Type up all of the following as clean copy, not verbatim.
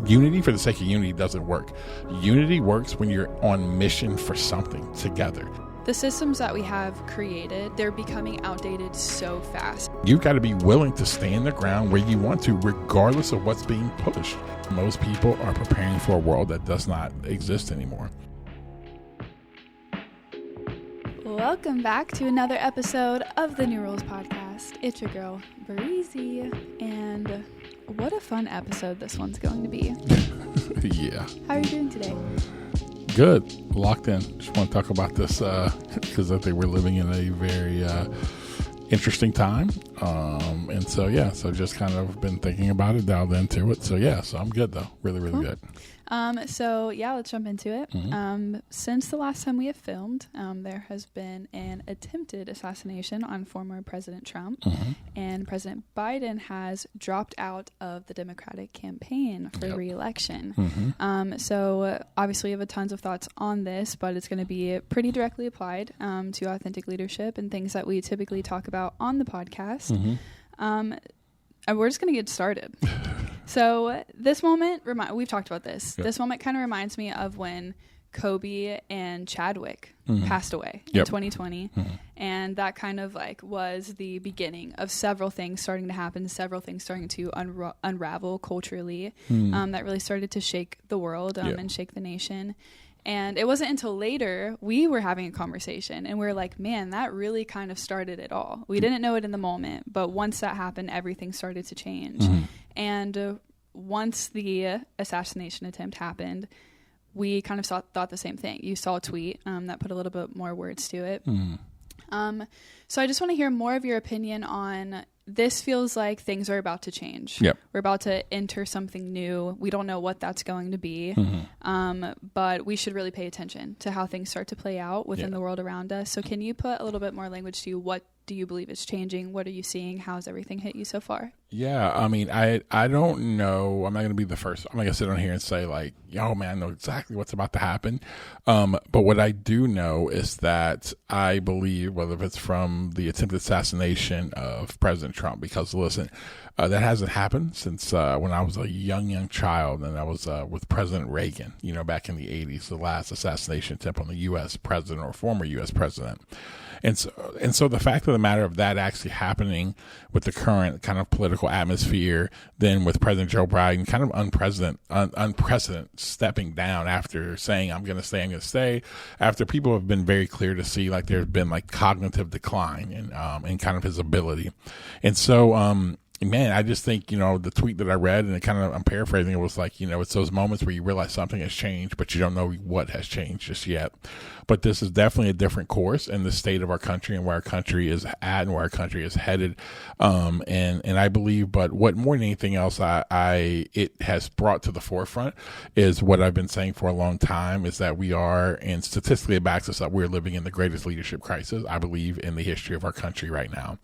unity for the sake of unity doesn't work. Unity works when you're on mission for something together. The systems that we have created, they're becoming outdated so fast. You've got to be willing to stand the ground where you want to, regardless of what's being pushed. Most people are preparing for a world that does not exist anymore. Welcome back to another episode of the New Rules Podcast. It's your girl, Breezy, and what a fun episode this one's going to be. Yeah. How are you doing today? Good. Locked in. Just want to talk about this because I think we're living in a very interesting time. And so just kind of been thinking about it, dialed into it. So I'm good though. Really, really good. Let's jump into it. Mm-hmm. Since the last time we have filmed, there has been an attempted assassination on former President Trump, mm-hmm. and President Biden has dropped out of the Democratic campaign for re-election. Mm-hmm. So obviously, I have tons of thoughts on this, but it's going to be pretty directly applied to authentic leadership and things that we typically talk about on the podcast. Mm-hmm. And we're just going to get started. So this moment, we've talked about this. Yep. This moment kind of reminds me of when Kobe and Chadwick mm-hmm. passed away in 2020. Mm-hmm. And that kind of was the beginning of several things starting to happen, several things starting to unravel culturally that really started to shake the world and shake the nation. And it wasn't until later we were having a conversation and we were like, man, that really kind of started it all. We didn't know it in the moment, but once that happened, everything started to change. Mm-hmm. And once the assassination attempt happened, we kind of thought the same thing. You saw a tweet that put a little bit more words to it. Mm-hmm. So I just want to hear more of your opinion on this. Feels like things are about to change. Yep. We're about to enter something new. We don't know what that's going to be, but we should really pay attention to how things start to play out within the world around us. So can you put a little bit more language to what do you believe is changing? What are you seeing? How's everything hit you so far? Yeah, I mean, I don't know. I'm not going to be the first. I'm not going to sit on here and say yo, man, I know exactly what's about to happen. But what I do know is that I believe, whether it's from the attempted assassination of President Trump, because listen, that hasn't happened since when I was a young child, and I was with President Reagan, back in the 80s, the last assassination attempt on the U.S. president or former U.S. president. And so the fact of the matter of that actually happening with the current kind of political atmosphere, then with President Joe Biden kind of unprecedented stepping down after saying, I'm going to stay, after people have been very clear to see there's been cognitive decline in kind of his ability. And so, man, I just think, the tweet that I read, and I'm paraphrasing, it was it's those moments where you realize something has changed, but you don't know what has changed just yet. But this is definitely a different course in the state of our country and where our country is at and where our country is headed. And I believe, but what more than anything else, it has brought to the forefront is what I've been saying for a long time, is that we are, and statistically it backs us up, we're living in the greatest leadership crisis, I believe, in the history of our country right now.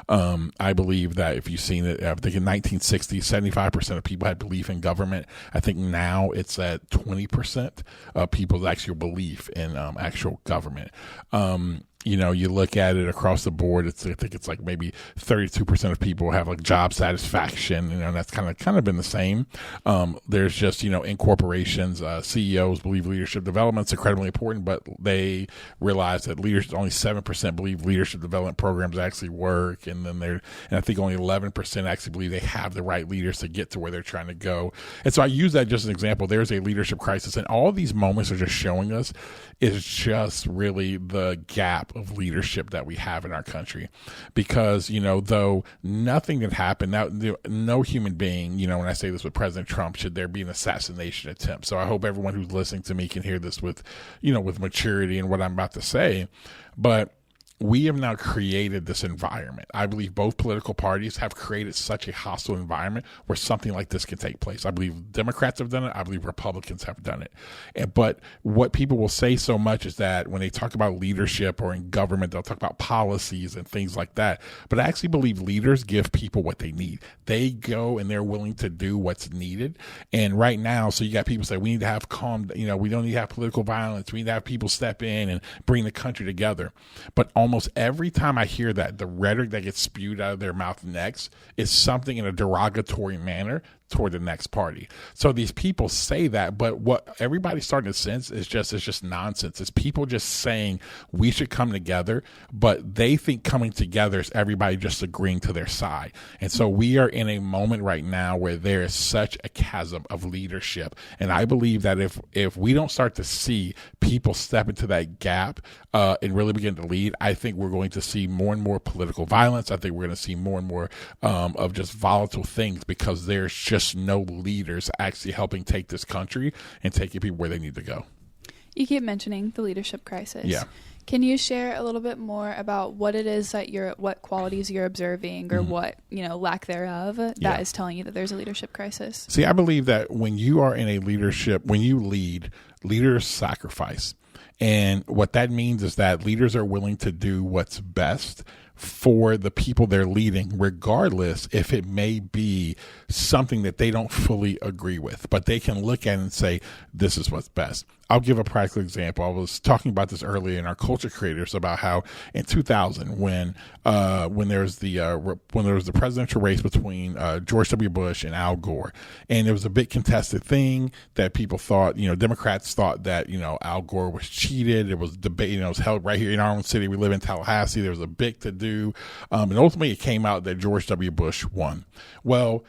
I believe that if you've seen it, I think in 1960, 75% of people had belief in government. I think now it's at 20% of people's actual belief in actual government. You look at it across the board, I think it's maybe 32% of people have job satisfaction, and that's kind of been the same. There's just, in corporations, CEOs believe leadership development is incredibly important, but they realize that only 7% believe leadership development programs actually work. And I think only 11% actually believe they have the right leaders to get to where they're trying to go. And so I use that just as an example. There's a leadership crisis, and all these moments are just showing us is just really the gap of leadership that we have in our country. Because, though nothing had happened, now no human being, when I say this with President Trump, should there be an assassination attempt. So I hope everyone who's listening to me can hear this with maturity in what I'm about to say. But we have now created this environment. I believe both political parties have created such a hostile environment where something like this can take place. I believe Democrats have done it. I believe Republicans have done it. But what people will say so much is that when they talk about leadership or in government, they'll talk about policies and things like that. But I actually believe leaders give people what they need. They go and they're willing to do what's needed. And right now, so you got people say we need to have calm, we don't need to have political violence. We need to have people step in and bring the country together. But almost every time I hear that, the rhetoric that gets spewed out of their mouth next is something in a derogatory manner toward the next party. So these people say that, but what everybody's starting to sense is just, it's just nonsense. It's people just saying we should come together, but they think coming together is everybody just agreeing to their side. And so we are in a moment right now where there is such a chasm of leadership. And I believe that if we don't start to see people step into that gap and really begin to lead, I think we're going to see more and more political violence. I think we're going to see more and more of just volatile things, because there's just no leaders actually helping take this country and taking people where they need to go. You keep mentioning the leadership crisis. Yeah. Can you share a little bit more about what it is that what qualities you're observing, or what, lack thereof that is telling you that there's a leadership crisis? See, I believe that when you are in a leadership, when you lead, leaders sacrifice. And what that means is that leaders are willing to do what's best for the people they're leading, regardless if it may be something that they don't fully agree with, but they can look at it and say, this is what's best. I'll give a practical example. I was talking about this earlier in our culture creators about how in 2000, when there was the presidential race between George W. Bush and Al Gore, and there was a big contested thing that people thought, Democrats thought that Al Gore was cheated. It was debate, it was held right here in our own city. We live in Tallahassee. There was a big to do, and ultimately it came out that George W. Bush won. Well,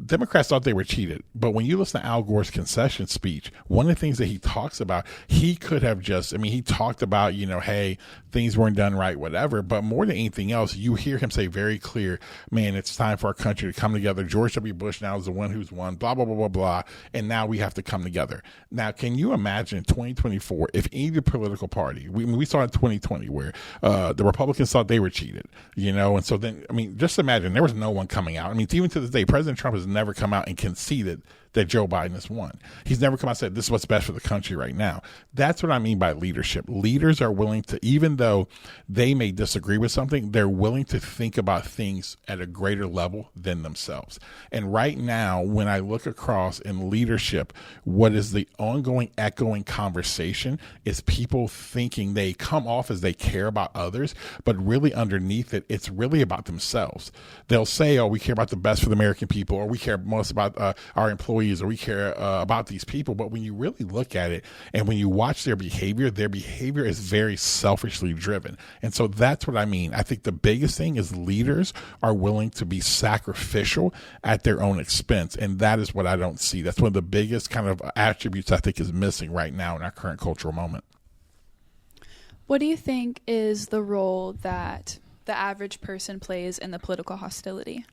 Democrats thought they were cheated, but when you listen to Al Gore's concession speech, one of the things that he talks about, he could have he talked about, hey, things weren't done right, whatever, but more than anything else, you hear him say very clear, man, it's time for our country to come together. George W. Bush now is the one who's won, blah, blah, blah, blah, blah, and now we have to come together. Now, can you imagine in 2024, if either political party, we saw in 2020 where the Republicans thought they were cheated, and so then, just imagine there was no one coming out. Even to this day, President Trump has never come out and conceded that Joe Biden has won. He's never come out and said, this is what's best for the country right now. That's what I mean by leadership. Leaders are willing to, even though they may disagree with something, they're willing to think about things at a greater level than themselves. And right now, when I look across in leadership, what is the ongoing echoing conversation is people thinking they come off as they care about others, but really underneath it, it's really about themselves. They'll say, oh, we care about the best for the American people, or we care most about our employees, or we care about these people. But when you really look at it and when you watch their behavior is very selfishly driven. And so that's what I mean. I think the biggest thing is leaders are willing to be sacrificial at their own expense. And that is what I don't see. That's one of the biggest kind of attributes I think is missing right now in our current cultural moment. What do you think is the role that the average person plays in the political hostility?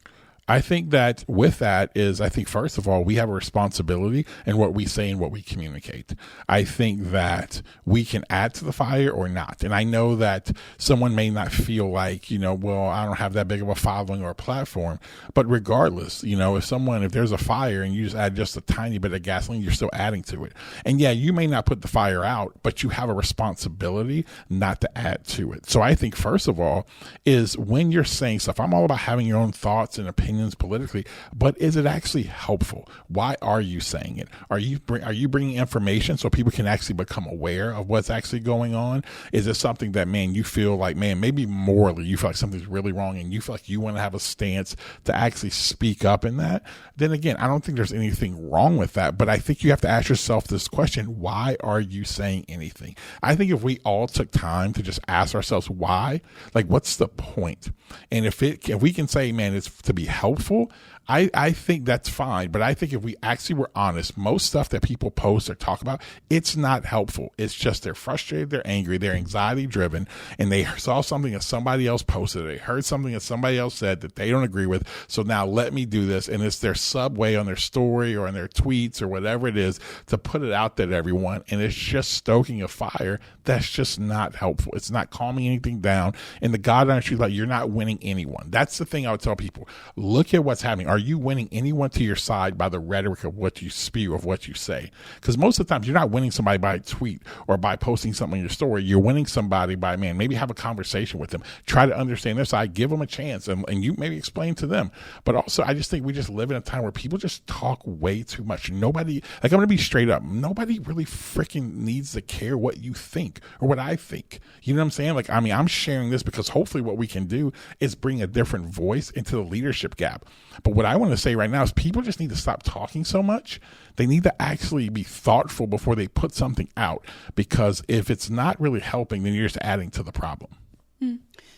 I think that with that is, first of all, we have a responsibility in what we say and what we communicate. I think that we can add to the fire or not. And I know that someone may not feel like, well, I don't have that big of a following or a platform. But regardless, if there's a fire and you just add just a tiny bit of gasoline, you're still adding to it. And yeah, you may not put the fire out, but you have a responsibility not to add to it. So I think, first of all, is when you're saying stuff, I'm all about having your own thoughts and opinions politically, but is it actually helpful? Why are you saying it? Are you bringing information so people can actually become aware of what's actually going on? Is it something that, you feel like, maybe morally you feel like something's really wrong and you feel like you want to have a stance to actually speak up in that? Then again, I don't think there's anything wrong with that, but I think you have to ask yourself this question: why are you saying anything? I think if we all took time to just ask ourselves why, like, what's the point? And if we can say, it's to be helpful, I think that's fine. But I think if we actually were honest, most stuff that people post or talk about, it's not helpful. It's just they're frustrated, they're angry, they're anxiety driven, and they saw something that somebody else posted, they heard something that somebody else said that they don't agree with. So now let me do this. And it's their subway on their story or on their tweets or whatever it is to put it out there to everyone. And it's just stoking a fire that's just not helpful. It's not calming anything down. And the God honest truth, you're not winning anyone. That's the thing I would tell people. Look at what's happening. Are you winning anyone to your side by the rhetoric of what you spew, of what you say? Because most of the times you're not winning somebody by a tweet or by posting something in your story. You're winning somebody by, maybe have a conversation with them. Try to understand their side. Give them a chance. And you maybe explain to them. But also, I just think we just live in a time where people just talk way too much. Nobody, I'm going to be straight up, nobody really freaking needs to care what you think or what I think. You know what I'm saying? I'm sharing this because hopefully what we can do is bring a different voice into the leadership gap. But what I want to say right now is people just need to stop talking so much. They need to actually be thoughtful before they put something out, because if it's not really helping, then you're just adding to the problem.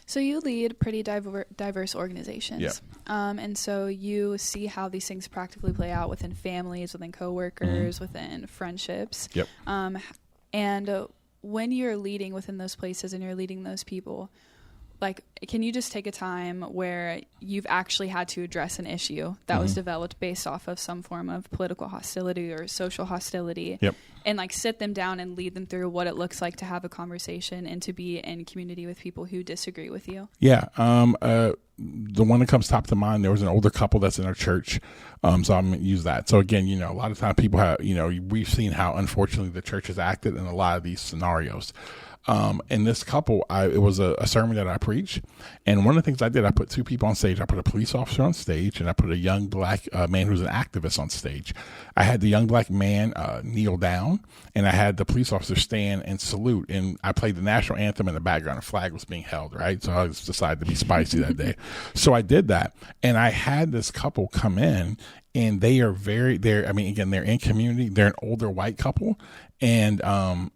So you lead pretty diverse organizations. Yep. And so you see how these things practically play out within families, within coworkers, within friendships. Yep. And when you're leading within those places and you're leading those people, like, can you just take a time where you've actually had to address an issue that was developed based off of some form of political hostility or social hostility, and like sit them down and lead them through what it looks like to have a conversation and to be in community with people who disagree with you? Yeah. The one that comes top to mind, there was an older couple that's in our church. So I'm going to use that. So again, a lot of times people have, we've seen how unfortunately the church has acted in a lot of these scenarios. And this couple, it was a sermon that I preached. And one of the things I did, I put two people on stage. I put a police officer on stage, and I put a young black man who's an activist on stage. I had the young black man kneel down, and I had the police officer stand and salute. And I played the national anthem in the background. A flag was being held, right? So I just decided to be spicy that day. So I did that. And I had this couple come in, and they're in community. They're an older white couple. And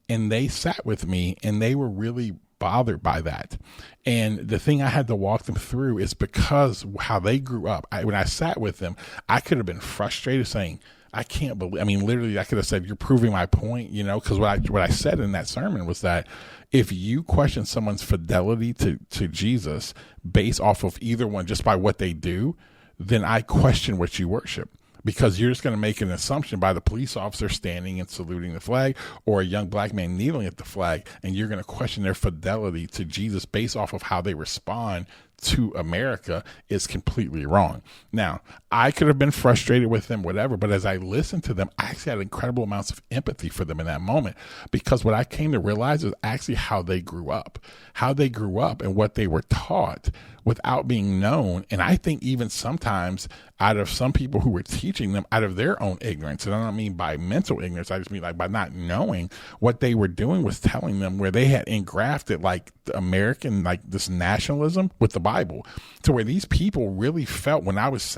they sat with me, and they were really bothered by that. And the thing I had to walk them through is because how they grew up. When I sat with them, I could have been frustrated saying, I can't believe, literally I could have said, you're proving my point, because what I said in that sermon was that if you question someone's fidelity to Jesus based off of either one, just by what they do, then I question what you worship. Because you're just going to make an assumption by the police officer standing and saluting the flag, or a young black man kneeling at the flag, and you're going to question their fidelity to Jesus based off of how they respond to America is completely wrong. Now, I could have been frustrated with them, whatever, but as I listened to them, I actually had incredible amounts of empathy for them in that moment, because what I came to realize is actually how they grew up and what they were taught without being known. And I think even sometimes out of some people who were teaching them out of their own ignorance, and I don't mean by mental ignorance, I just mean like by not knowing, what they were doing was telling them where they had engrafted like the American, like this nationalism with the Bible, to where these people really felt when I was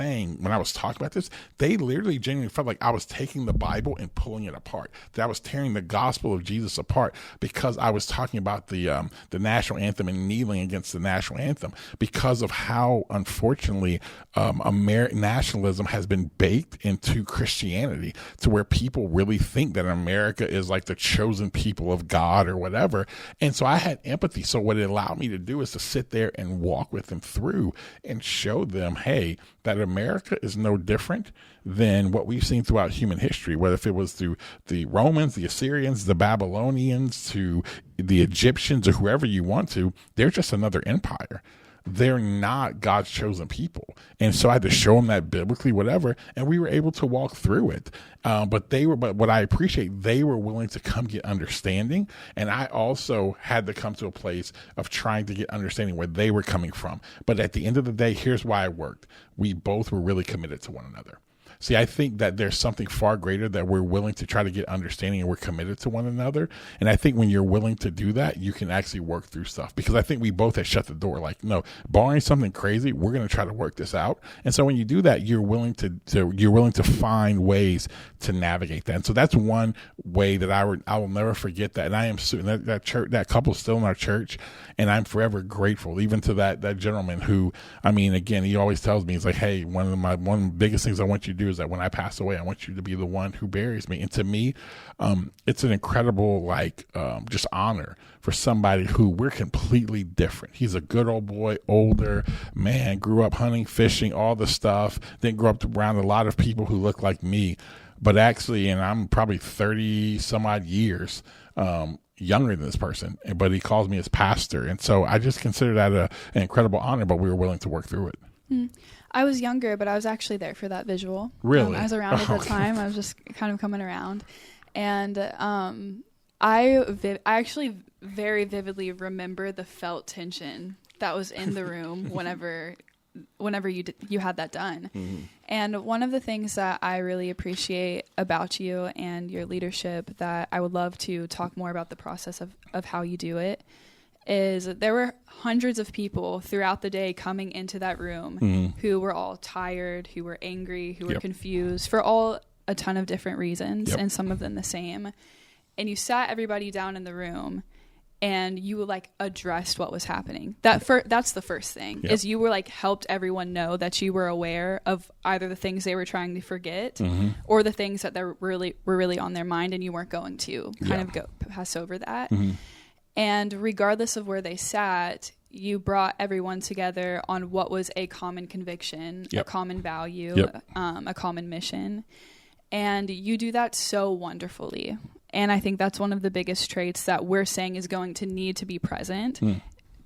talking about this, they literally genuinely felt like I was taking the Bible and pulling it apart, that I was tearing the gospel of Jesus apart, because I was talking about the national anthem and kneeling against the national anthem, because of how unfortunately nationalism has been baked into Christianity, to where people really think that America is like the chosen people of God or whatever. And so I had empathy. So what it allowed me to do is to sit there and walk with them through and show them, hey, that America is no different than what we've seen throughout human history, whether if it was through the Romans, the Assyrians, the Babylonians, to the Egyptians, or whoever you want to. They're just another empire. They're not God's chosen people. And so I had to show them that biblically, whatever, and we were able to walk through it. But what I appreciate, they were willing to come get understanding. And I also had to come to a place of trying to get understanding where they were coming from. But at the end of the day, here's why it worked. We both were really committed to one another. See, I think that there's something far greater, that we're willing to try to get understanding and we're committed to one another. And I think when you're willing to do that, you can actually work through stuff, because I think we both had shut the door. Like, no, barring something crazy, we're going to try to work this out. And so when you do that, you're willing to find ways to navigate that. And so that's one way that I will never forget that. And I am that couple is still in our church, and I'm forever grateful, even to that gentleman who, again, he always tells me, he's like, hey, one of the biggest things I want you to do is that when I pass away, I want you to be the one who buries me. And to me, it's an incredible, just honor for somebody who we're completely different. He's a good old boy, older man, grew up hunting, fishing, all the stuff, then grew up around a lot of people who look like me. But actually, and I'm probably 30 some odd years younger than this person, but he calls me his pastor. And so I just consider that an incredible honor, but we were willing to work through it. I was younger, but I was actually there for that visual. Really? I was around at the time. I was just kind of coming around. And I actually very vividly remember the felt tension that was in the room whenever you had that done. Mm-hmm. And one of the things that I really appreciate about you and your leadership, that I would love to talk more about the process of how you do it, is there were hundreds of people throughout the day coming into that room who were all tired, who were angry, who were confused for all a ton of different reasons, and some of them the same. And you sat everybody down in the room and you like addressed what was happening. That's the first thing is you were like helped everyone know that you were aware of either the things they were trying to forget or the things that were really on their mind, and you weren't going to kind of go pass over that. And regardless of where they sat, you brought everyone together on what was a common conviction, a common value, a common mission. And you do that so wonderfully. And I think that's one of the biggest traits that we're saying is going to need to be present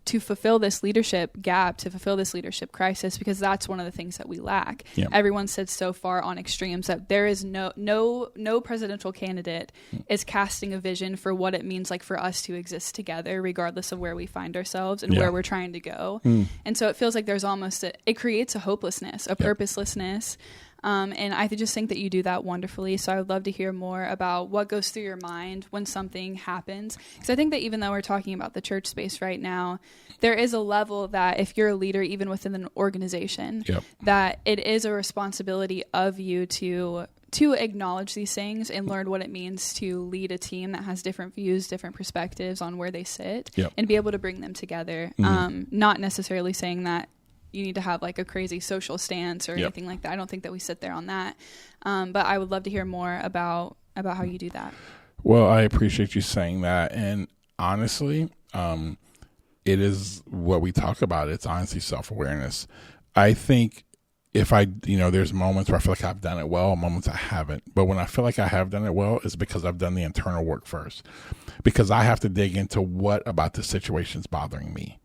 to fulfill this leadership gap, to fulfill this leadership crisis, because that's one of the things that we lack. Everyone said so far on extremes that there is no presidential candidate is casting a vision for what it means like for us to exist together, regardless of where we find ourselves and where we're trying to go. And so it feels like there's almost it creates a hopelessness, a purposelessness. And I just think that you do that wonderfully. So I would love to hear more about what goes through your mind when something happens. Because I think that even though we're talking about the church space right now, there is a level that if you're a leader, even within an organization, that it is a responsibility of you to acknowledge these things and learn what it means to lead a team that has different views, different perspectives on where they sit, and be able to bring them together. Not necessarily saying that you need to have like a crazy social stance or anything like that. I don't think that we sit there on that. But I would love to hear more about how you do that. Well, I appreciate you saying that. And honestly, it is what we talk about. It's honestly self-awareness. I think if there's moments where I feel like I've done it well, moments I haven't. But when I feel like I have done it well, it's because I've done the internal work first. Because I have to dig into what about the situation's bothering me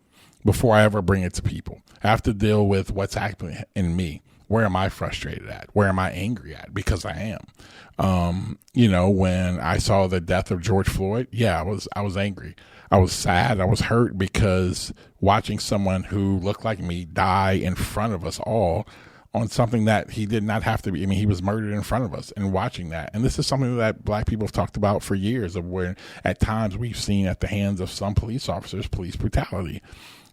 before I ever bring it to people. I have to deal with what's happening in me. Where am I frustrated at? Where am I angry at? Because I am. When I saw the death of George Floyd, I was angry. I was sad. I was hurt because watching someone who looked like me die in front of us all on something that he did not have to be. I mean, he was murdered in front of us, and watching that. And this is something that Black people have talked about for years, of where at times we've seen at the hands of some police officers, police brutality.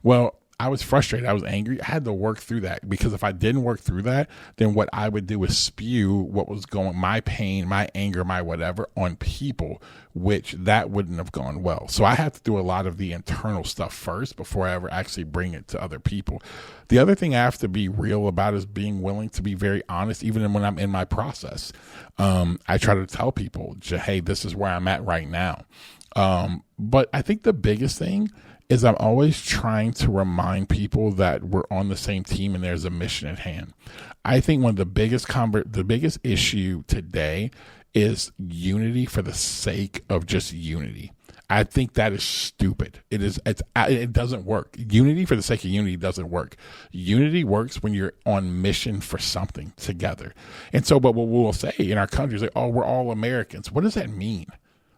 Well, I was frustrated. I was angry. I had to work through that, because if I didn't work through that, then what I would do is spew what was my pain, my anger, my whatever on people, which that wouldn't have gone well. So I have to do a lot of the internal stuff first before I ever actually bring it to other people. The other thing I have to be real about is being willing to be very honest, even when I'm in my process. I try to tell people, hey, this is where I'm at right now. But I think the biggest thing is I'm always trying to remind people that we're on the same team and there's a mission at hand. I think one of the biggest issue today is unity for the sake of just unity. I think that is stupid. It doesn't work. Unity for the sake of unity doesn't work. Unity works when you're on mission for something together. And so, but what we'll say in our country is like, oh, we're all Americans. What does that mean?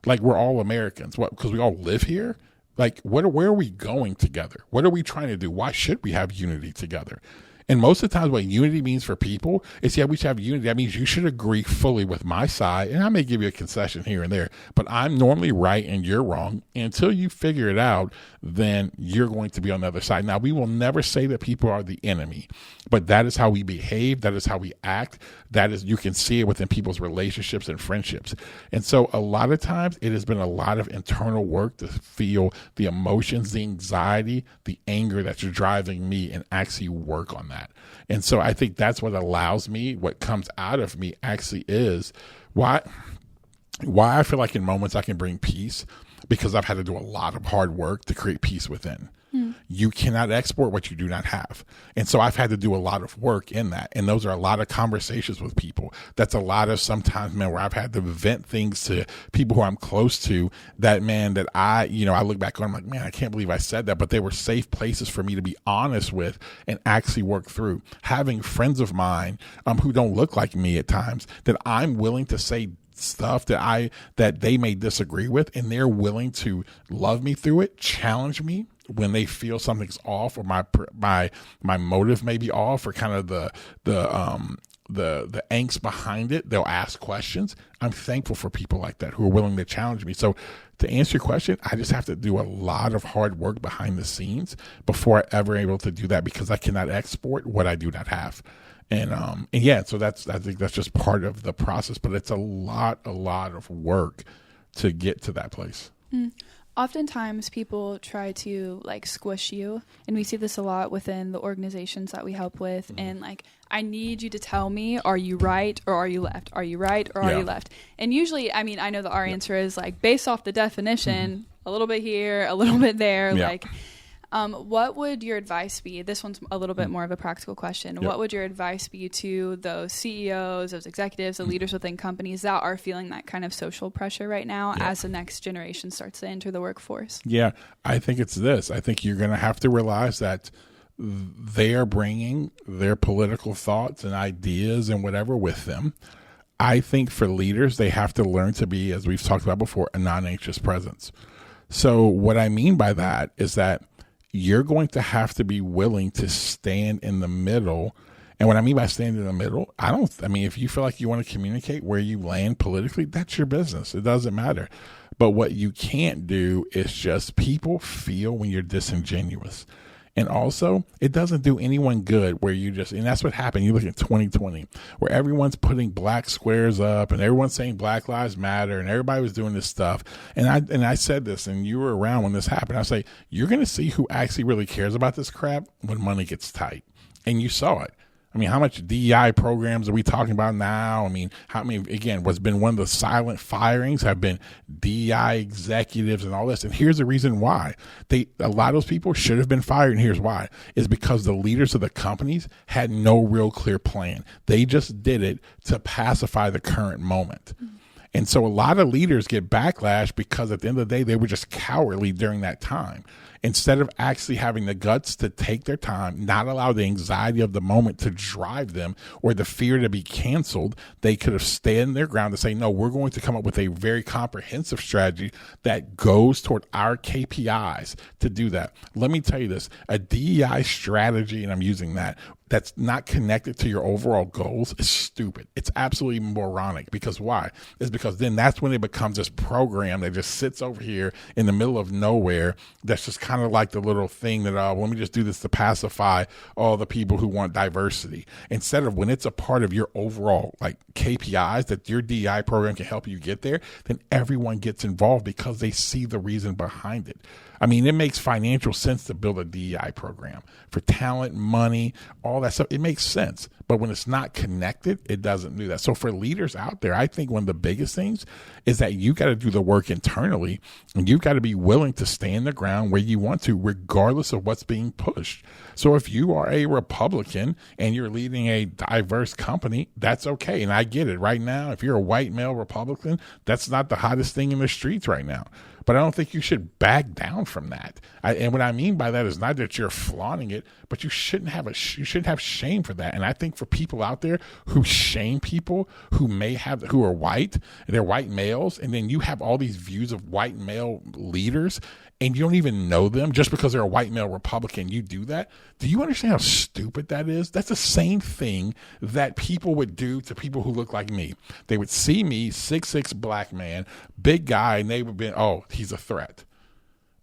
Like, we're all Americans. What? Because we all live here? Like, where are we going together? What are we trying to do? Why should we have unity together? And most of the times what unity means for people is, we should have unity. That means you should agree fully with my side. And I may give you a concession here and there, but I'm normally right and you're wrong. And until you figure it out, then you're going to be on the other side. Now, we will never say that people are the enemy, but that is how we behave. That is how we act. That is, you can see it within people's relationships and friendships. And so a lot of times it has been a lot of internal work to feel the emotions, the anxiety, the anger that's driving me, and actually work on that. And so I think that's what allows me, what comes out of me actually is why I feel like in moments I can bring peace, because I've had to do a lot of hard work to create peace within. You cannot export what you do not have. And so I've had to do a lot of work in that. And those are a lot of conversations with people. That's a lot of sometimes, man, where I've had to vent things to people who I'm close to that I look back on, I'm like, man, I can't believe I said that. But they were safe places for me to be honest with and actually work through. Having friends of mine who don't look like me at times, that I'm willing to say stuff that they may disagree with, and they're willing to love me through it, challenge me when they feel something's off, or my motive may be off, or kind of the angst behind it. They'll ask questions. I'm thankful for people like that who are willing to challenge me. So to answer your question, I just have to do a lot of hard work behind the scenes before I ever able to do that, because I cannot export what I do not have. And yeah, so I think that's just part of the process, but it's a lot of work to get to that place. Oftentimes people try to like squish you, and we see this a lot within the organizations that we help with. And like, I need you to tell me, are you right or are you left? Are you right or are you left? And usually, I mean, I know that our answer is like based off the definition, a little bit here, a little bit there. Like, what would your advice be? This one's a little bit more of a practical question. What would your advice be to those CEOs, those executives, the leaders within companies that are feeling that kind of social pressure right now as the next generation starts to enter the workforce? Yeah, I think it's this. I think you're going to have to realize that they are bringing their political thoughts and ideas and whatever with them. I think for leaders, they have to learn to be, as we've talked about before, a non-anxious presence. So what I mean by that is that you're going to have to be willing to stand in the middle. And what I mean by stand in the middle, I mean, if you feel like you want to communicate where you land politically, that's your business. It doesn't matter. But what you can't do is just people feel when you're disingenuous. And also, it doesn't do anyone good where you just, and that's what happened. You look at 2020, where everyone's putting black squares up and everyone's saying Black Lives Matter and everybody was doing this stuff. And I said this, and you were around when this happened. I say, you're going to see who actually really cares about this crap when money gets tight. And you saw it. I mean, how much DEI programs are we talking about now? I mean, again, what's been one of the silent firings have been DEI executives and all this. And here's the reason why. A lot of those people should have been fired. And here's why. Is because the leaders of the companies had no real clear plan. They just did it to pacify the current moment. And so a lot of leaders get backlash because at the end of the day, they were just cowardly during that time. Instead of actually having the guts to take their time, not allow the anxiety of the moment to drive them or the fear to be canceled, they could have stand their ground to say, no, we're going to come up with a very comprehensive strategy that goes toward our KPIs to do that. Let me tell you this, a DEI strategy, and I'm using that's not connected to your overall goals is stupid. It's absolutely moronic. Because why? It's because then that's when it becomes this program that just sits over here in the middle of nowhere. That's just kind of like the little thing that, let me just do this to pacify all the people who want diversity. Instead of when it's a part of your overall like KPIs that your DEI program can help you get there, then everyone gets involved because they see the reason behind it. I mean, it makes financial sense to build a DEI program for talent, money, all that stuff. It makes sense. But when it's not connected, it doesn't do that. So for leaders out there, I think one of the biggest things is that you got to do the work internally, and you've got to be willing to stand the ground where you want to, regardless of what's being pushed. So if you are a Republican and you're leading a diverse company, that's okay. And I get it. Right now, if you're a white male Republican, that's not the hottest thing in the streets right now. But I don't think you should back down from that. And what I mean by that is not that you're flaunting it, but you shouldn't have shame for that. And I think for people out there who shame people who are white, they're white males, and then you have all these views of white male leaders, and you don't even know them just because they're a white male Republican, you do that. Do you understand how stupid that is? That's the same thing that people would do to people who look like me. They would see me, 6'6" black man, big guy, and they would be, oh, he's a threat.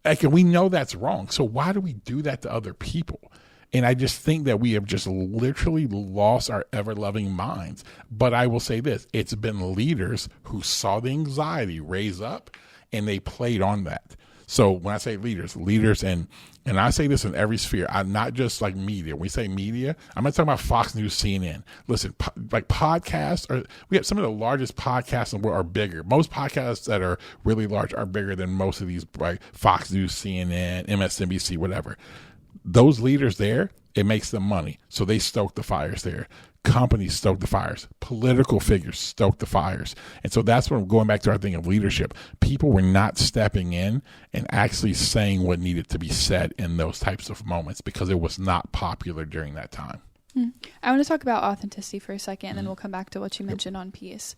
Like, we know that's wrong. So why do we do that to other people? And I just think that we have just literally lost our ever-loving minds. But I will say this, it's been leaders who saw the anxiety raise up, and they played on that. So when I say leaders, and I say this in every sphere, I'm not just like media. When we say media, I'm not talking about Fox News, CNN. Listen, like podcasts, we have some of the largest podcasts in the world are bigger. Most podcasts that are really large are bigger than most of these, like Fox News, CNN, MSNBC, whatever. Those leaders there, it makes them money. So they stoke the fires there. Companies stoke the fires. Political figures stoke the fires. And so that's what I'm going back to our thing of leadership. People were not stepping in and actually saying what needed to be said in those types of moments because it was not popular during that time. I want to talk about authenticity for a second, and then we'll come back to what you mentioned on peace.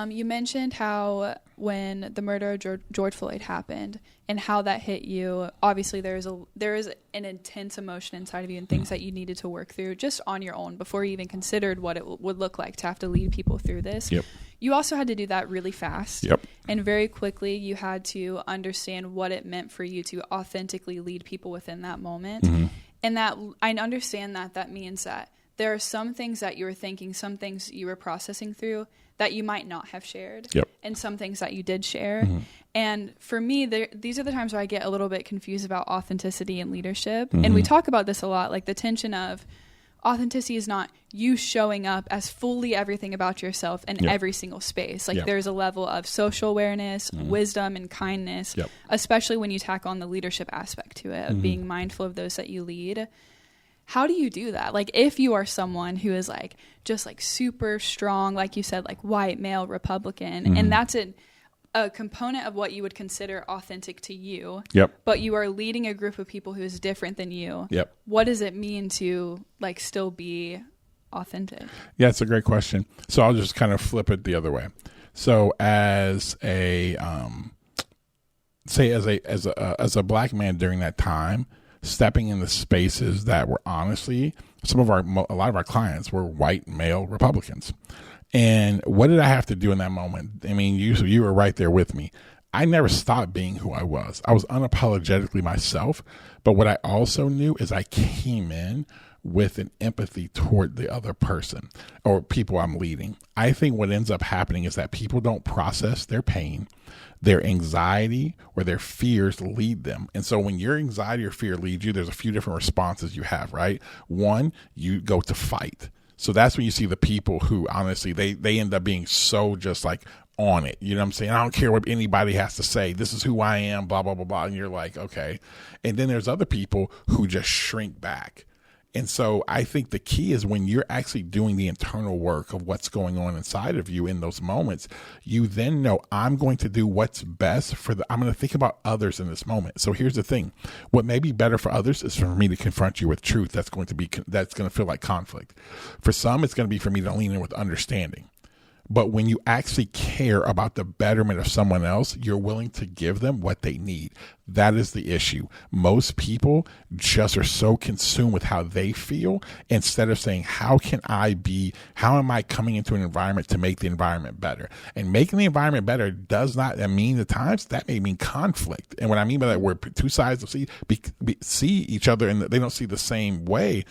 You mentioned how when the murder of George Floyd happened and how that hit you, obviously there is an intense emotion inside of you and things that you needed to work through just on your own before you even considered what it would look like to have to lead people through this. Yep. You also had to do that really fast. Yep. And very quickly you had to understand what it meant for you to authentically lead people within that moment. Mm-hmm. And that I understand that means that there are some things that you were thinking, some things you were processing through that you might not have shared, yep. and some things that you did share. Mm-hmm. And for me, these are the times where I get a little bit confused about authenticity and leadership. Mm-hmm. And we talk about this a lot, like the tension of authenticity is not you showing up as fully everything about yourself in yep. every single space. Like yep. there's a level of social awareness, mm-hmm. wisdom, and kindness, yep. especially when you tack on the leadership aspect to it, of mm-hmm. being mindful of those that you lead. How do you do that? Like if you are someone who is like just like super strong, like you said, like white male Republican, mm-hmm. and that's a component of what you would consider authentic to you, yep. but you are leading a group of people who is different than you. Yep. What does it mean to like still be authentic? Yeah, it's a great question. So I'll just kind of flip it the other way. So as a as a black man during that time, stepping in the spaces that were honestly, a lot of our clients were white male Republicans. And what did I have to do in that moment? I mean, you were right there with me. I never stopped being who I was. I was unapologetically myself. But what I also knew is I came in with an empathy toward the other person or people I'm leading. I think what ends up happening is that people don't process their pain. Their anxiety or their fears lead them. And so when your anxiety or fear leads you, there's a few different responses you have, right? One, you go to fight. So that's when you see the people who honestly, they end up being so just like on it. You know what I'm saying? I don't care what anybody has to say. This is who I am, blah, blah, blah, blah. And you're like, okay. And then there's other people who just shrink back. And so I think the key is when you're actually doing the internal work of what's going on inside of you in those moments, you then know I'm going to do what's best I'm going to think about others in this moment. So here's the thing. What may be better for others is for me to confront you with truth that's going to feel like conflict. For some, it's going to be for me to lean in with understanding. But when you actually care about the betterment of someone else, you're willing to give them what they need. That is the issue. Most people just are so consumed with how they feel instead of saying, how am I coming into an environment to make the environment better? And making the environment better does not mean at times that may mean conflict. And what I mean by that, where two sides of see each other and they don't see the same way.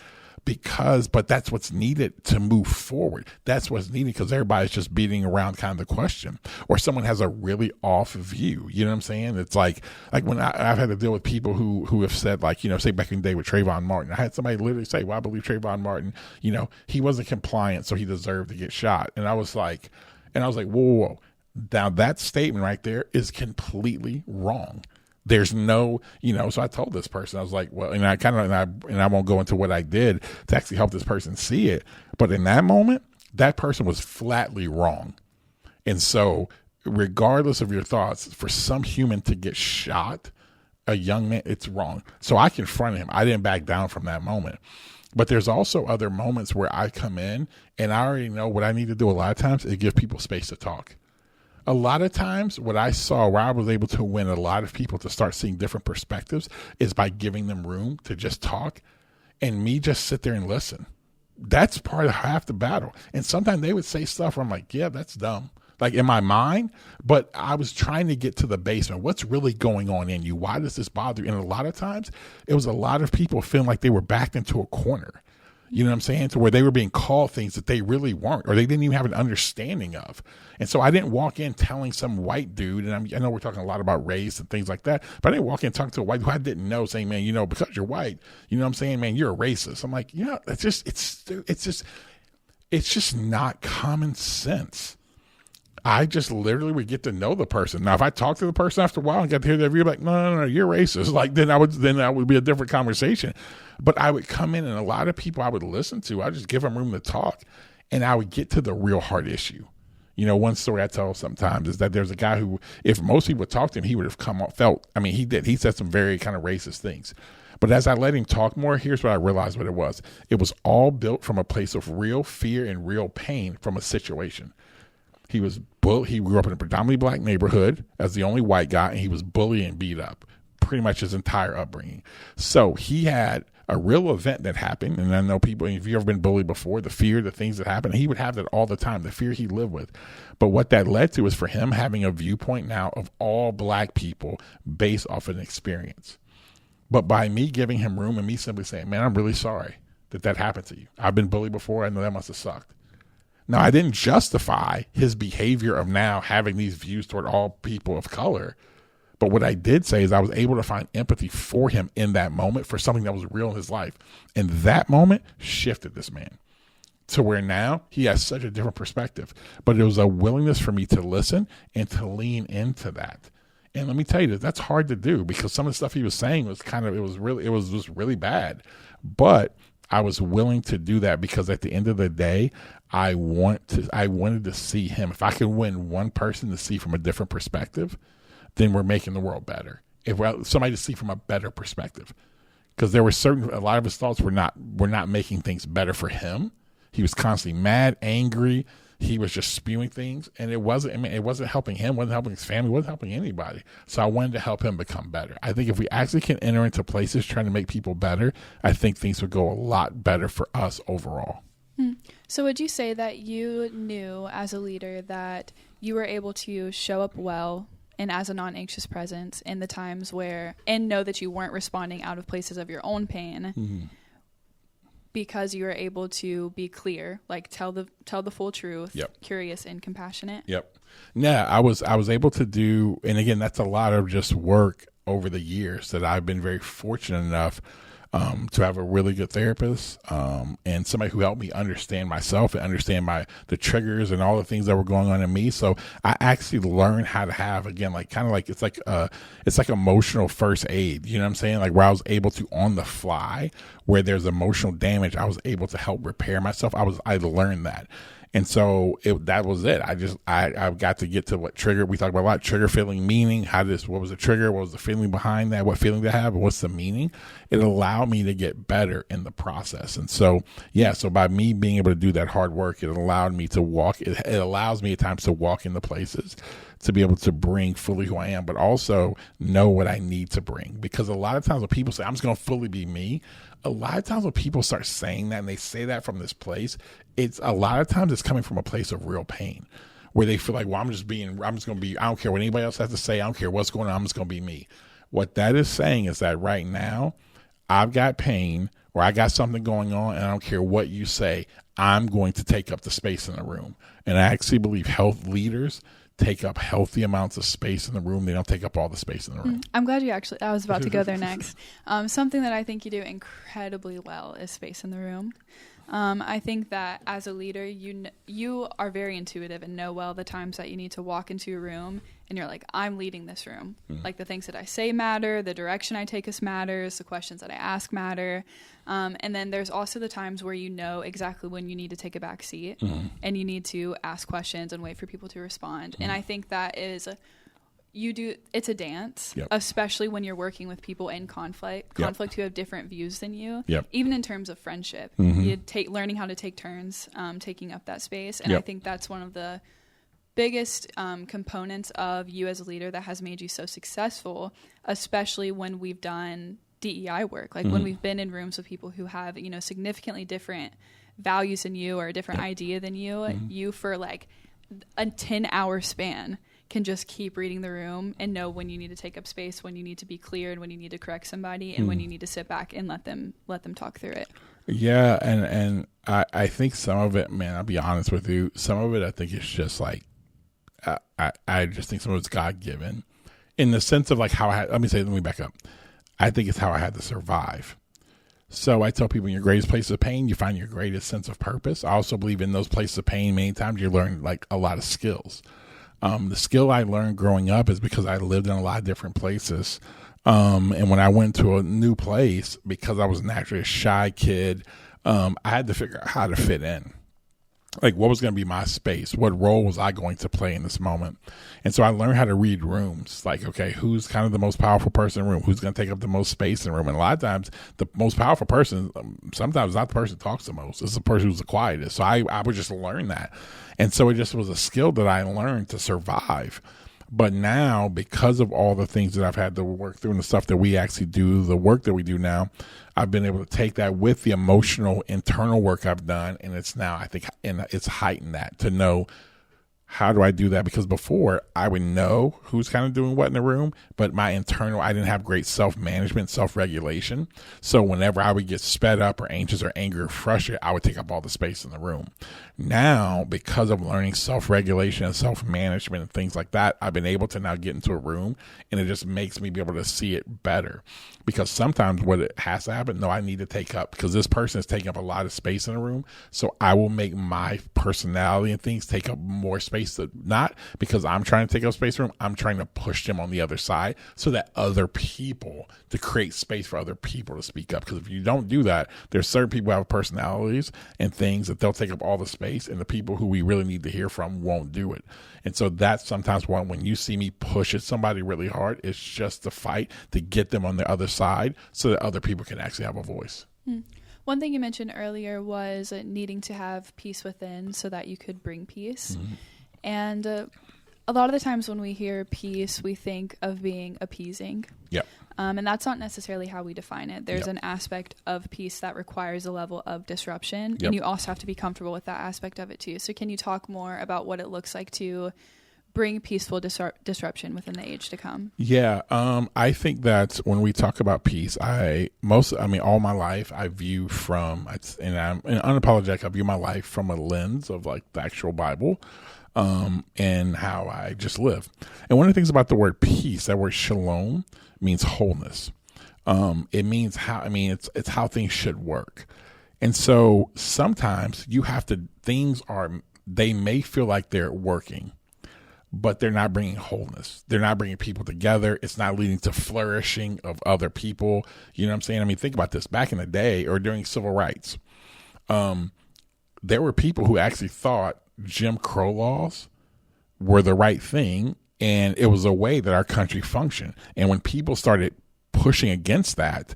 But that's what's needed to move forward. That's what's needed because everybody's just beating around kind of the question, or someone has a really off view. You know what I'm saying? It's like when I've had to deal with people who have said, like, you know, say back in the day with Trayvon Martin, I had somebody literally say, well, I believe Trayvon Martin, you know, he wasn't compliant, so he deserved to get shot. And I was like, whoa. Now that statement right there is completely wrong. There's no, you know, so I told this person, I was like, well, and I won't go into what I did to actually help this person see it. But in that moment, that person was flatly wrong. And so regardless of your thoughts, for some human to get shot, a young man, it's wrong. So I confronted him. I didn't back down from that moment. But there's also other moments where I come in and I already know what I need to do a lot of times is give people space to talk. A lot of times what I saw where I was able to win a lot of people to start seeing different perspectives is by giving them room to just talk and me just sit there and listen. That's part of half the battle. And sometimes they would say stuff where I'm like, yeah, that's dumb. Like in my mind, but I was trying to get to the basement. What's really going on in you? Why does this bother you? And a lot of times it was a lot of people feeling like they were backed into a corner. You know what I'm saying? To where they were being called things that they really weren't, or they didn't even have an understanding of. And so I didn't walk in telling some white dude, and I know we're talking a lot about race and things like that, but I didn't walk in talking to a white who I didn't know saying, man, you know, because you're white, you know what I'm saying? Man, you're a racist. I'm like, yeah, it's just not common sense. I just literally would get to know the person. Now, if I talk to the person after a while and get to hear their view, like, no, you're racist. Like, then that would be a different conversation. But I would come in and a lot of people I would listen to, I just give them room to talk and I would get to the real hard issue. You know, one story I tell sometimes is that there's a guy who, if most people would talk to him, he would have he did. He said some very kind of racist things. But as I let him talk more, here's what I realized what it was. It was all built from a place of real fear and real pain from a situation. He grew up in a predominantly black neighborhood as the only white guy, and he was bullied and beat up pretty much his entire upbringing. So he had a real event that happened, and I know people, if you've ever been bullied before, the fear, the things that happen, he would have that all the time, the fear he lived with. But what that led to is for him having a viewpoint now of all black people based off an experience. But by me giving him room and me simply saying, man, I'm really sorry that happened to you. I've been bullied before. I know that must have sucked. Now, I didn't justify his behavior of now having these views toward all people of color. But what I did say is I was able to find empathy for him in that moment for something that was real in his life. And that moment shifted this man to where now he has such a different perspective. But it was a willingness for me to listen and to lean into that. And let me tell you, that's hard to do because some of the stuff he was saying was it was just really bad. But I was willing to do that because at the end of the day, I wanted to see him. If I could win one person to see from a different perspective, then we're making the world better. If somebody to see from a better perspective, because there were a lot of his thoughts were not making things better for him. He was constantly mad, angry. He was just spewing things, and it wasn't helping him, wasn't helping his family, wasn't helping anybody. So I wanted to help him become better. I think if we actually can enter into places trying to make people better, I think things would go a lot better for us overall. So would you say that you knew as a leader that you were able to show up well and as a non-anxious presence in the times and know that you weren't responding out of places of your own pain, because you were able to be clear, like tell the full truth, curious and compassionate? Yeah, I was able to do, and again, that's a lot of just work over the years that I've been very fortunate enough to have a really good therapist and somebody who helped me understand myself and understand the triggers and all the things that were going on in me. So I actually learned how to have, again, it's like emotional first aid. You know what I'm saying? Like where I was able to on the fly, where there's emotional damage, I was able to help repair myself. I learned that. And so that was it. I got to get to what trigger. We talked about a lot, trigger, feeling, meaning. What was the trigger? What was the feeling behind that? What feeling to have? And what's the meaning? It allowed me to get better in the process. And so, so by me being able to do that hard work, it allowed me to walk. It allows me at times to walk in the places, to be able to bring fully who I am, but also know what I need to bring. Because a lot of times when people say, I'm just going to fully be me, a lot of times when people start saying that and they say that from this place, it's coming from a place of real pain where they feel like, well, I'm just going to be, I don't care what anybody else has to say. I don't care what's going on. I'm just going to be me. What that is saying is that right now I've got pain or I got something going on and I don't care what you say. I'm going to take up the space in the room. And I actually believe health leaders take up healthy amounts of space in the room. They don't take up all the space in the room. I'm glad I was about to go there next. Something that I think you do incredibly well is space in the room. I think that as a leader, you are very intuitive and know well the times that you need to walk into a room and you're like, I'm leading this room. Like the things that I say matter, the direction I take us matters, the questions that I ask matter. And then there's also the times where you know exactly when you need to take a back seat and you need to ask questions and wait for people to respond. And I think that is... it's a dance, especially when you're working with people in conflict who have different views than you, even in terms of friendship. Learning how to take turns, taking up that space. And I think that's one of the biggest components of you as a leader that has made you so successful, especially when we've done DEI work, like when we've been in rooms with people who have, significantly different values than you or a different idea than you, you for like a 10-hour span can just keep reading the room and know when you need to take up space, when you need to be clear, and when you need to correct somebody, and when you need to sit back and let them talk through it. Yeah, and I think some of it, man, I'll be honest with you, some of it I think is just like, I just think some of it's God-given in the sense of like let me back up. I think it's how I had to survive. So I tell people in your greatest place of pain, you find your greatest sense of purpose. I also believe in those places of pain, many times you learn like a lot of skills. The skill I learned growing up is because I lived in a lot of different places. And when I went to a new place, because I was naturally a shy kid, I had to figure out how to fit in. like what was going to be my space, what role was I going to play in this moment. And so I learned how to read rooms, like, okay, who's kind of the most powerful person in the room, who's going to take up the most space in the room. And a lot of times the most powerful person, sometimes not the person who talks the most, it's the person who's the quietest. So I would just learn that. And so it just was a skill that I learned to survive. But now, because of all the things that I've had to work through and the stuff that we actually do, the work that we do now, I've been able to take that with the emotional internal work I've done. And it's now, I think, and it's heightened that to know, how do I do that? Because before I would know who's kind of doing what in the room, but my internal, I didn't have great self-management, self-regulation. So whenever I would get sped up or anxious or angry or frustrated, I would take up all the space in the room. Now, because of learning self-regulation and self-management and things like that, I've been able to now get into a room and it just makes me be able to see it better. Because sometimes what it has to happen, no, I need to take up, because this person is taking up a lot of space in the room. So I will make my personality and things take up more space, not because I'm trying to take up space in the room. I'm trying to push them on the other side so that other people, to create space for other people to speak up. Because if you don't do that, there's certain people who have personalities and things that they'll take up all the space, and the people who we really need to hear from won't do it. And so that's sometimes why when you see me push at somebody really hard, it's just a fight to get them on the other side so that other people can actually have a voice. One thing you mentioned earlier was needing to have peace within so that you could bring peace. Mm-hmm. And a lot of the times when we hear peace, we think of being appeasing. Yep. And that's not necessarily how we define it. There's an aspect of peace that requires a level of disruption. Yep. And you also have to be comfortable with that aspect of it too. So can you talk more about what it looks like to bring peaceful disruption within the age to come? Yeah. I think that when we talk about peace, all my life I view from, and I'm unapologetic, I view my life from a lens of like the actual Bible. And how I just live. And one of the things about the word peace, that word shalom, means wholeness. It means it's how things should work. And so sometimes they may feel like they're working, but they're not bringing wholeness. They're not bringing people together. It's not leading to flourishing of other people. You know what I'm saying? I mean, think about this. Back in the day or during civil rights, there were people who actually thought Jim Crow laws were the right thing, and it was a way that our country functioned. And when people started pushing against that,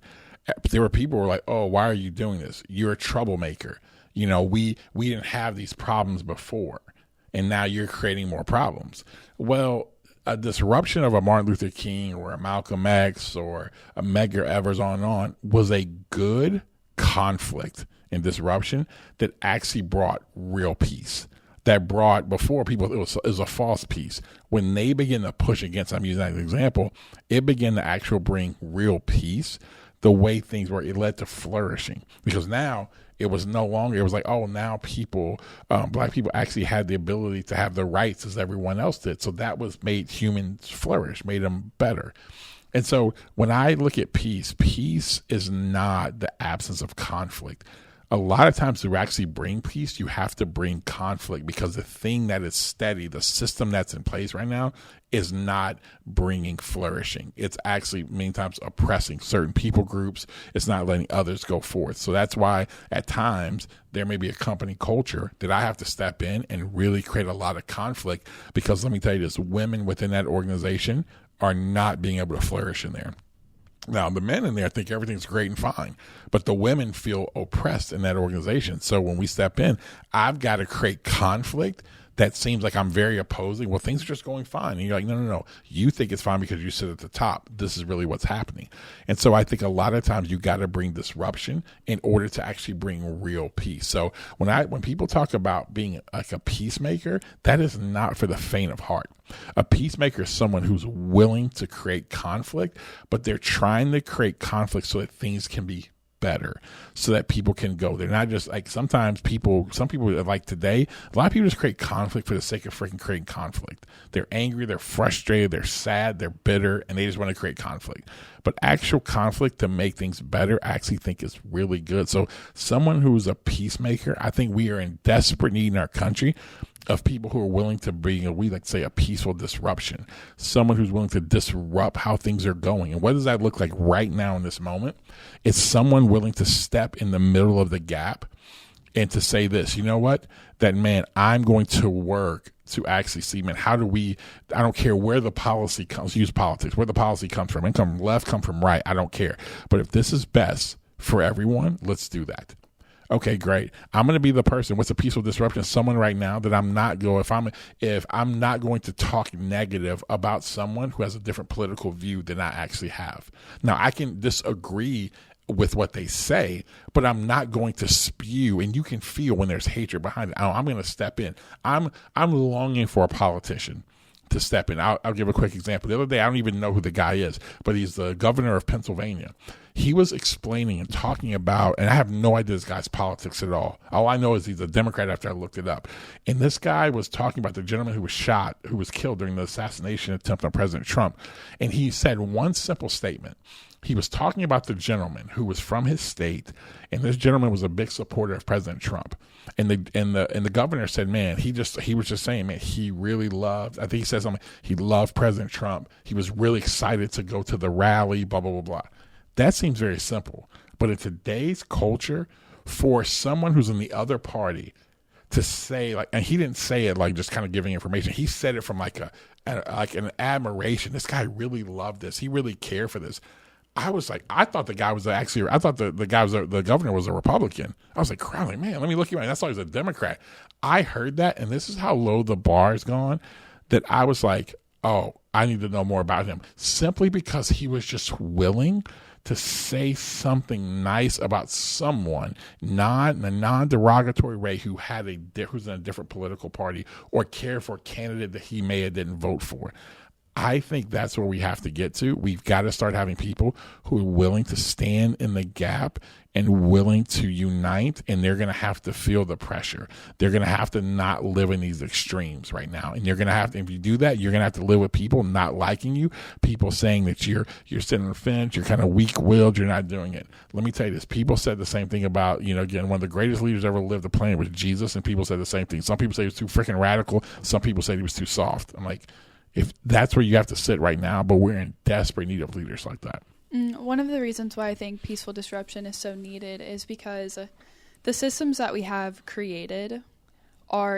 there were people who were like, oh, why are you doing this? You're a troublemaker. You know, we didn't have these problems before, and now you're creating more problems. Well, a disruption of a Martin Luther King or a Malcolm X or a Medgar Evers on was a good conflict and disruption that actually brought real peace. That brought, before people, it was a false peace. When they begin to push against, I'm using that as an example, it began to actually bring real peace. The way things were, it led to flourishing, because now it was no longer, it was like, oh, now people, black people actually had the ability to have the rights as everyone else did. So that made humans flourish, made them better. And so when I look at peace is not the absence of conflict. A lot of times to actually bring peace, you have to bring conflict, because the thing that is steady, the system that's in place right now, is not bringing flourishing. It's actually many times oppressing certain people groups. It's not letting others go forth. So that's why at times there may be a company culture that I have to step in and really create a lot of conflict, because let me tell you this, women within that organization are not being able to flourish in there. Now, the men in there think everything's great and fine, but the women feel oppressed in that organization. So when we step in, I've got to create conflict that seems like I'm very opposing. Well, things are just going fine. And you're like, no. You think it's fine because you sit at the top. This is really what's happening. And so I think a lot of times you got to bring disruption in order to actually bring real peace. So when people talk about being like a peacemaker, that is not for the faint of heart. A peacemaker is someone who's willing to create conflict, but they're trying to create conflict so that things can be better, so that people can go. They're not just like, some people like today, a lot of people just create conflict for the sake of freaking creating conflict. They're angry, they're frustrated, they're sad, they're bitter, and they just want to create conflict. But actual conflict to make things better, I actually think is really good. So someone who's a peacemaker, I think we are in desperate need in our country of people who are willing to bring, we like to say, a peaceful disruption. Someone who's willing to disrupt how things are going. And what does that look like right now in this moment? It's someone willing to step in the middle of the gap and to say this, you know what, that man, I'm going to work to actually see, man, how do we, I don't care where the policy comes, use politics, where the policy comes from, and come left, come from right, I don't care. But if this is best for everyone, let's do that. Okay, great. I'm going to be the person. What's a peaceful disruption? Someone right now that I'm not going. If I'm not going to talk negative about someone who has a different political view than I actually have. Now, I can disagree with what they say, but I'm not going to spew. And you can feel when there's hatred behind it. I'm going to step in. I'm longing for a politician to step in. I'll give a quick example. The other day, I don't even know who the guy is, but he's the governor of Pennsylvania. He was explaining and talking about, and I have no idea this guy's politics at all. All I know is he's a Democrat after I looked it up. And this guy was talking about the gentleman who was shot, who was killed during the assassination attempt on President Trump. And he said one simple statement. He was talking about the gentleman who was from his state, and this gentleman was a big supporter of President Trump. And the governor said, man, he was just saying, man, he really loved, I think he said something, he loved President Trump. He was really excited to go to the rally, blah, blah, blah, blah. That seems very simple. But in today's culture, for someone who's in the other party to say, like, and he didn't say it like just kind of giving information. He said it from like an admiration. This guy really loved this. He really cared for this. I was like, I thought the guy was actually, I thought the guy was, the governor was a Republican. I was like, Crowley, man, let me look you up. That's why he was a Democrat. I heard that, and this is how low the bar has gone, that I was like, oh, I need to know more about him. Simply because he was just willing to say something nice about someone, not in a non-derogatory way, who's in a different political party or care for a candidate that he may have didn't vote for. I think that's where we have to get to. We've got to start having people who are willing to stand in the gap and willing to unite, and they're going to have to feel the pressure. They're going to have to not live in these extremes right now. And you're going to have to, if you do that, you're going to have to live with people not liking you, people saying that you're sitting on the fence, you're kind of weak-willed, you're not doing it. Let me tell you this. People said the same thing about, again, one of the greatest leaders ever lived the planet was Jesus, and people said the same thing. Some people say he was too freaking radical. Some people say he was too soft. I'm like, if that's where you have to sit right now, but we're in desperate need of leaders like that. One of the reasons why I think peaceful disruption is so needed is because the systems that we have created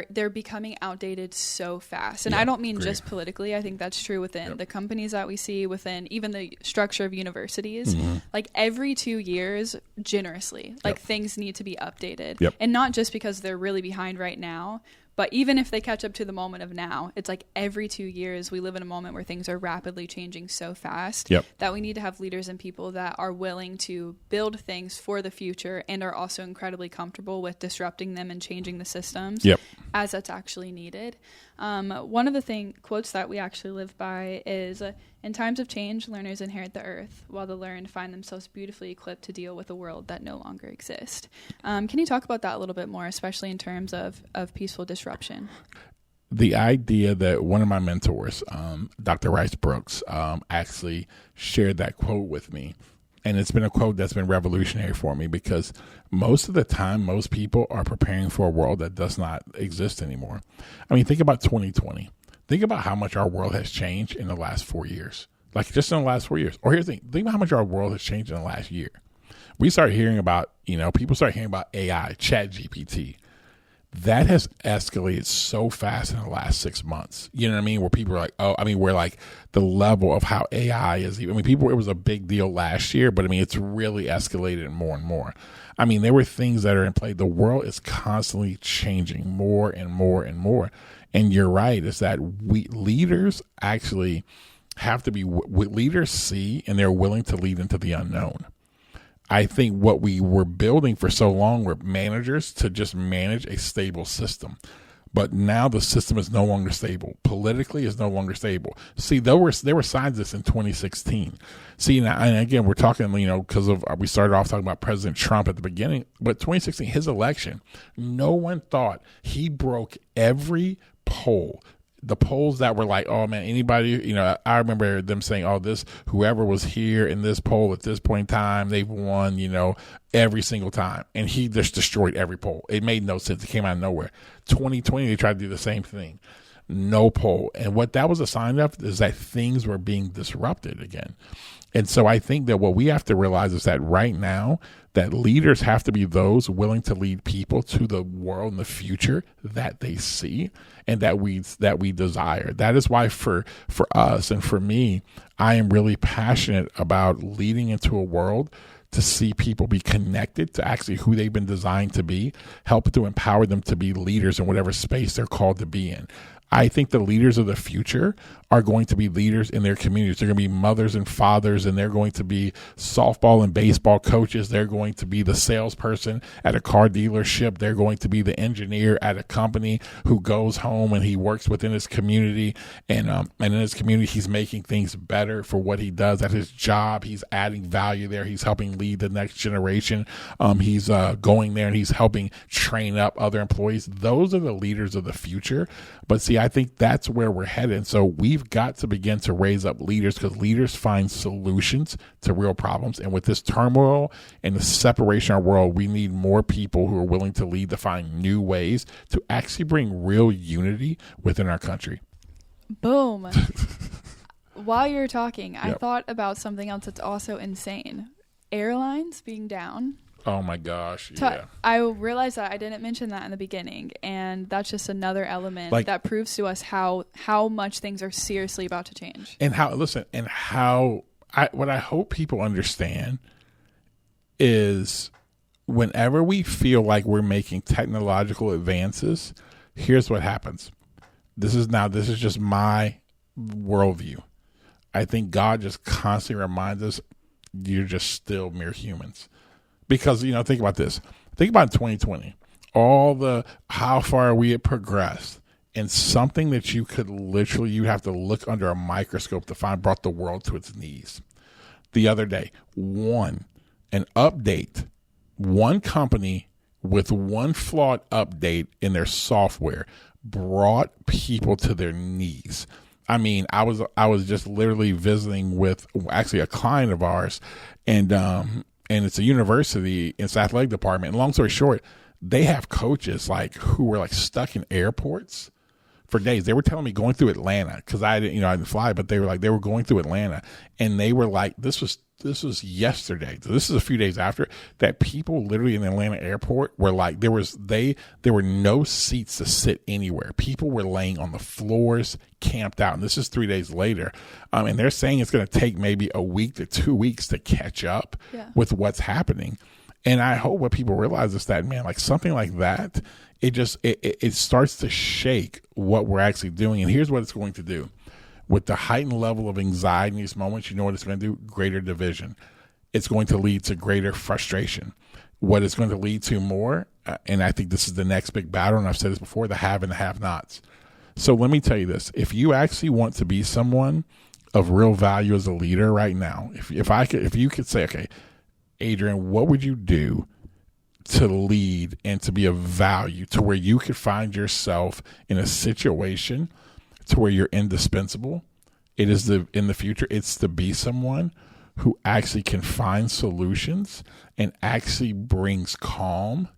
they're becoming outdated so fast. And I don't mean just politically. I think that's true within the companies that we see, within even the structure of universities. Like every 2 years, generously, like things need to be updated. And not just because they're really behind right now, but even if they catch up to the moment of now, it's like every 2 years we live in a moment where things are rapidly changing so fast that we need to have leaders and people that are willing to build things for the future and are also incredibly comfortable with disrupting them and changing the systems as that's actually needed. One of the quotes that we actually live by is, in times of change, learners inherit the earth, while the learned find themselves beautifully equipped to deal with a world that no longer exists. Can you talk about that a little bit more, especially in terms of peaceful disruption? The idea that one of my mentors, Dr. Rice Brooks, actually shared that quote with me. And it's been a quote that's been revolutionary for me, because most of the time, most people are preparing for a world that does not exist anymore. I mean, think about 2020. Think about how much our world has changed in the last 4 years. Like just in the last 4 years. Or here's the thing. Think about how much our world has changed in the last year. We start hearing about, people start hearing about AI, ChatGPT. That has escalated so fast in the last 6 months. You know what I mean? Where people are like, where like the level of how AI is, it was a big deal last year, but it's really escalated more and more. There were things that are in play. The world is constantly changing more and more and more. And you're right, is that leaders actually have to be, leaders see, and they're willing to lead into the unknown. I think what we were building for so long were managers to just manage a stable system. But now the system is no longer stable. Politically, it's no longer stable. See, there were signs of this in 2016. See, now, and again, we're talking, because we started off talking about President Trump at the beginning, but 2016, his election, no one thought he broke every poll. The polls that were like, oh man, anybody, I remember them saying, oh, whoever was here in this poll at this point in time, they've won, every single time. And he just destroyed every poll. It made no sense. It came out of nowhere. 2020, they tried to do the same thing. No poll. And what that was a sign of is that things were being disrupted again. And so I think that what we have to realize is that right now, that leaders have to be those willing to lead people to the world in the future that they see and that we desire. That is why for us and for me, I am really passionate about leading into a world to see people be connected to actually who they've been designed to be, help to empower them to be leaders in whatever space they're called to be in. I think the leaders of the future are going to be leaders in their communities. They're going to be mothers and fathers, and they're going to be softball and baseball coaches. They're going to be the salesperson at a car dealership. They're going to be the engineer at a company who goes home and he works within his community. And in his community, he's making things better for what he does at his job. He's adding value there. He's helping lead the next generation. He's going there and he's helping train up other employees. Those are the leaders of the future. But see, I think that's where we're headed. And so we've got to begin to raise up leaders, because leaders find solutions to real problems. And with this turmoil and the separation of our world, we need more people who are willing to lead, to find new ways to actually bring real unity within our country. Boom. While you're talking, I Yep. thought about something else that's also insane. Airlines being down. Oh my gosh. Yeah. I realized that I didn't mention that in the beginning, and that's just another element that proves to us how much things are seriously about to change. And what I hope people understand is whenever we feel like we're making technological advances, here's what happens. This is just my worldview. I think God just constantly reminds us, you're just still mere humans. Because, think about this. Think about 2020. How far we had progressed, and something that you have to look under a microscope to find brought the world to its knees. The other day, one company with one flawed update in their software brought people to their knees. I mean, I was just literally visiting with actually a client of ours, and it's a university, it's athletic department. And long story short, they have coaches who were stuck in airports for days. They were telling me going through Atlanta, because I didn't fly, but they were going through Atlanta, and they were like, this was yesterday. So this is a few days after that. People literally in the Atlanta airport were like, there were no seats to sit anywhere. People were laying on the floors, camped out. And this is 3 days later. And they're saying it's going to take maybe a week to 2 weeks to catch up with what's happening. And I hope what people realize is that, man, something like that, it starts to shake what we're actually doing. And here's what it's going to do. With the heightened level of anxiety in these moments, you know what it's going to do? Greater division. It's going to lead to greater frustration. What it's going to lead to more, and I think this is the next big battle, and I've said this before, the have and the have-nots. So let me tell you this. If you actually want to be someone of real value as a leader right now, if you could say, okay, Adrian, what would you do to lead and to be of value to where you could find yourself in a situation to where you're indispensable? In the future, it's to be someone who actually can find solutions and actually brings calm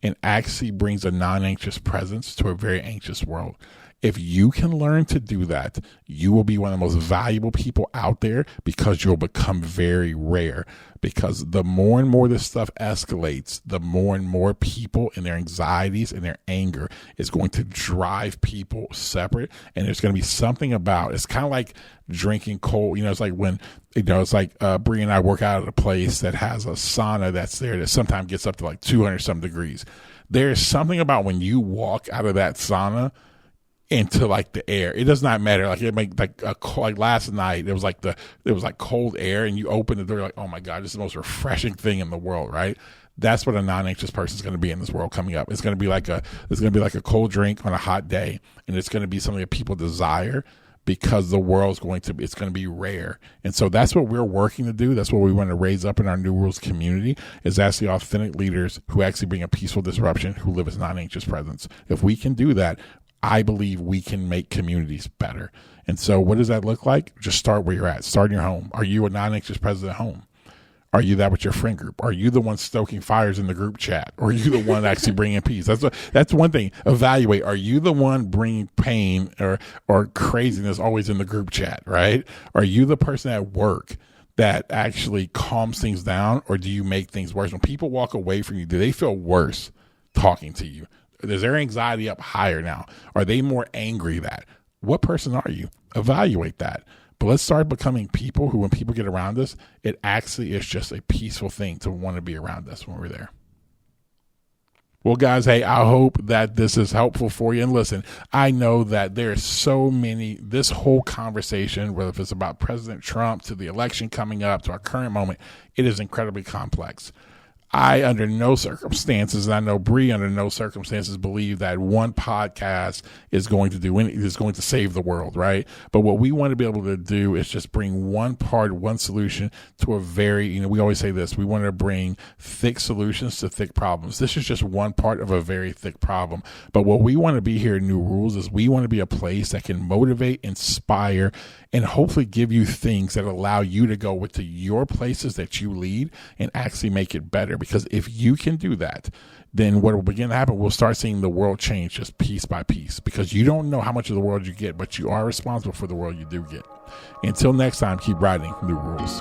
and actually brings a non-anxious presence to a very anxious world. If you can learn to do that, you will be one of the most valuable people out there, because you'll become very rare. Because the more and more this stuff escalates, the more and more people and their anxieties and their anger is going to drive people separate. And there's going to be something about, it's kind of like drinking cold. It's like when, Bri and I work out at a place that has a sauna that's there that sometimes gets up to 200 some degrees. There's something about when you walk out of that sauna into the air. It does not matter. It make last night, it was cold air, and you open the door, oh my God, this is the most refreshing thing in the world, right? That's what a non-anxious person is going to be in this world coming up. It's going to be like a cold drink on a hot day, and it's going to be something that people desire, because the world's going to be rare. And so that's what we're working to do. That's what we want to raise up in our New Rules community, is actually authentic leaders who actually bring a peaceful disruption, who live as non-anxious presence. If we can do that, I believe we can make communities better. And so what does that look like? Just start where you're at. Start in your home. Are you a non-anxious presence at home? Are you that with your friend group? Are you the one stoking fires in the group chat? Or are you the one actually bringing peace? That's one thing. Evaluate. Are you the one bringing pain or craziness always in the group chat, right? Are you the person at work that actually calms things down, or do you make things worse? When people walk away from you, do they feel worse talking to you? Is their anxiety up higher now? Are they more angry that? What person are you? Evaluate that. But let's start becoming people who, when people get around us, it actually is just a peaceful thing to want to be around us when we're there. Well, guys, hey, I hope that this is helpful for you. And listen, I know that there's so many, this whole conversation, whether if it's about President Trump to the election coming up to our current moment, it is incredibly complex. I, under no circumstances, and I know Bri under no circumstances, believe that one podcast is going to save the world, right? But what we want to be able to do is just bring one solution to a very, we always say this, we want to bring thick solutions to thick problems. This is just one part of a very thick problem. But what we want to be here at New Rules is we want to be a place that can motivate, inspire, and hopefully give you things that allow you to go into your places that you lead and actually make it better. Because if you can do that, then what will begin to happen, we'll start seeing the world change just piece by piece, because you don't know how much of the world you get, but you are responsible for the world you do get. Until next time, keep writing New Rules.